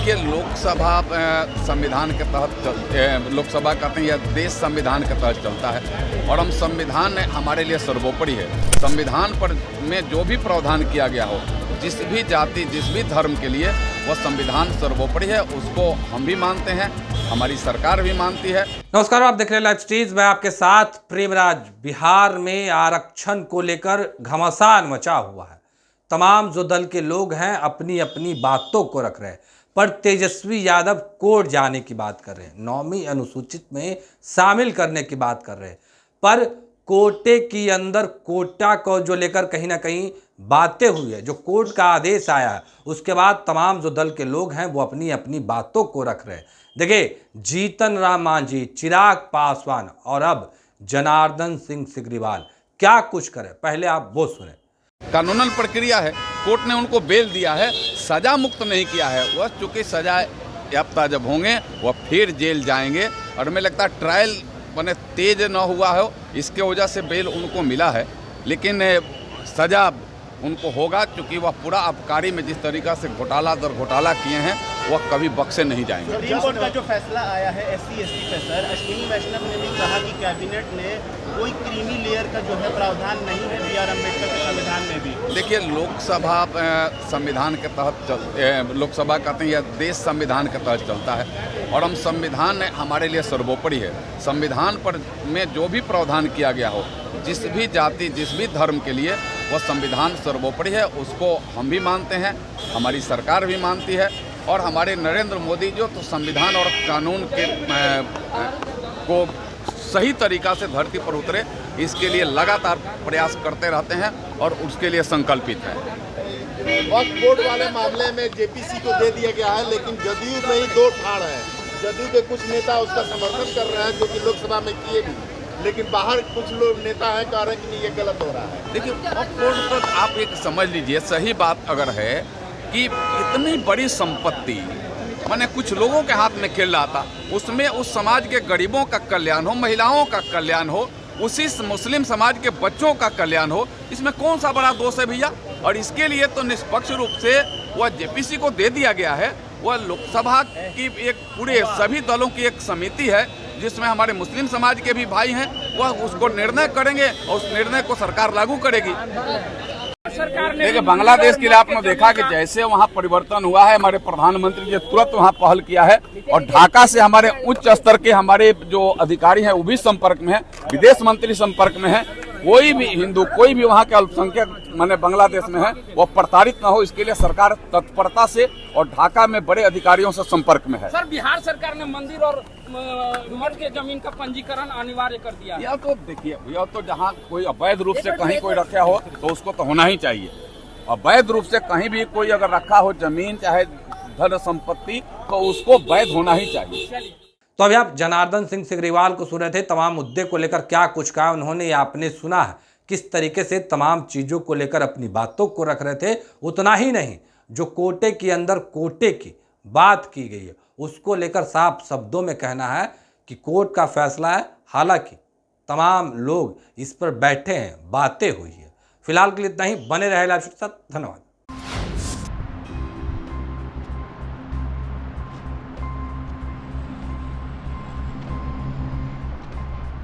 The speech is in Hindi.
देखिए, लोकसभा संविधान के तहत लोकसभा कहते हैं या देश संविधान के तहत चलता है और हम संविधान हमारे लिए सर्वोपरि है। संविधान पर में जो भी प्रावधान किया गया हो, जिस भी जाति जिस भी धर्म के लिए, वह संविधान सर्वोपरि है, उसको हम भी मानते हैं, हमारी सरकार भी मानती है। नमस्कार, आप देख रहे हैं लाइव स्टेज। मैं आपके साथ प्रेमराज। बिहार में आरक्षण को लेकर घमासान मचा हुआ है। तमाम जो दल के लोग हैं अपनी अपनी बातों को रख रहे हैं, पर तेजस्वी यादव कोर्ट जाने की बात कर रहे हैं, 9वीं अनुसूचित में शामिल करने की बात कर रहे हैं, पर कोटे के अंदर कोटा को जो लेकर कहीं ना कहीं बातें हुई है, जो कोर्ट का आदेश आया है, उसके बाद तमाम जो दल के लोग हैं वो अपनी अपनी बातों को रख रहे हैं। देखिए, जीतन राम मांझी, चिराग पासवान और अब जनार्दन सिंह सिग्रीवाल क्या कुछ करे, पहले आप वो सुने। कानूनन प्रक्रिया है, कोर्ट ने उनको बेल दिया है, सजा मुक्त नहीं किया है। वह चूँकि सजा याफ्ता जब होंगे वह फिर जेल जाएंगे और हमें लगता है ट्रायल मैंने तेज न हुआ हो, इसके वजह से बेल उनको मिला है, लेकिन सजा उनको होगा, क्योंकि वह पूरा आबकारी में जिस तरीक़ा से घोटाला दर घोटाला किए हैं वह कभी बख्शे नहीं जाएंगे। सुप्रीम कोर्ट का जो फैसला आया है SC/ST पे सर, अश्विनी वैष्णव ने भी कहा कि कैबिनेट ने कोई क्रीमी लेयर का जो है प्रावधान नहीं है BR अम्बेडकर के संविधान में भी। देखिए, लोकसभा संविधान के तहत लोकसभा कहते हैं या देश संविधान के तहत चलता है और हम संविधान हमारे लिए सर्वोपरि है। संविधान पर में जो भी प्रावधान किया गया हो, जिस भी जाति जिस भी धर्म के लिए, वह संविधान सर्वोपरि है, उसको हम भी मानते हैं, हमारी सरकार भी मानती है। और हमारे नरेंद्र मोदी जो तो संविधान और कानून के को सही तरीक़ा से धरती पर उतरे, इसके लिए लगातार प्रयास करते रहते हैं और उसके लिए संकल्पित है। वक्फ बोर्ड वाले मामले में JPC को दे दिया गया है, लेकिन जदयू में ही दो ठाड़ है। जदयू के कुछ नेता उसका समर्थन कर रहे हैं, जो कि लोकसभा में किए भी, लेकिन बाहर कुछ लोग नेता हैं कह रहे हैं कि ये गलत हो रहा है। देखिए, वक्फ बोर्ड तो आप एक समझ लीजिए, सही बात अगर है कि इतनी बड़ी संपत्ति माने कुछ लोगों के हाथ में खेल रहा था, उसमें उस समाज के गरीबों का कल्याण हो, महिलाओं का कल्याण हो, उसी मुस्लिम समाज के बच्चों का कल्याण हो, इसमें कौन सा बड़ा दोष है भैया? और इसके लिए तो निष्पक्ष रूप से वह JPC को दे दिया गया है। वह लोकसभा की एक पूरे सभी दलों की एक समिति है, जिसमें हमारे मुस्लिम समाज के भी भाई हैं, वह उसको निर्णय करेंगे और उस निर्णय को सरकार लागू करेगी। देखिए, बांग्लादेश के लिए आपने देखा कि जैसे वहाँ परिवर्तन हुआ है, हमारे प्रधानमंत्री जी तुरंत वहाँ पहल किया है और ढाका से हमारे उच्च स्तर के हमारे जो अधिकारी हैं वो भी संपर्क में है, विदेश मंत्री संपर्क में है। कोई भी हिंदू, कोई भी वहाँ के अल्पसंख्यक माने बांग्लादेश में है, वो प्रताड़ित न हो, इसके लिए सरकार तत्परता से और ढाका में बड़े अधिकारियों से संपर्क में है। सर, बिहार सरकार ने मंदिर और मठ के जमीन का पंजीकरण अनिवार्य कर दिया। यह तो देखिए, यह तो जहाँ कोई अवैध रूप से कहीं कोई रखा हो तो उसको तो होना ही चाहिए। अवैध रूप से कहीं भी कोई अगर रखा हो जमीन चाहे धन संपत्ति, तो उसको वैध होना ही चाहिए। तो अभी आप जनार्दन सिंह सिग्रीवाल को सुन रहे थे। तमाम मुद्दे को लेकर क्या कुछ कहा उन्होंने, या आपने सुना है किस तरीके से तमाम चीज़ों को लेकर अपनी बातों को रख रहे थे। उतना ही नहीं, जो कोटे के अंदर कोटे की बात की गई है उसको लेकर साफ शब्दों में कहना है कि कोर्ट का फैसला है। हालांकि तमाम लोग इस पर बैठे हैं, बातें हुई है। फिलहाल के लिए इतना ही। बने रहे लाइव के साथ। धन्यवाद।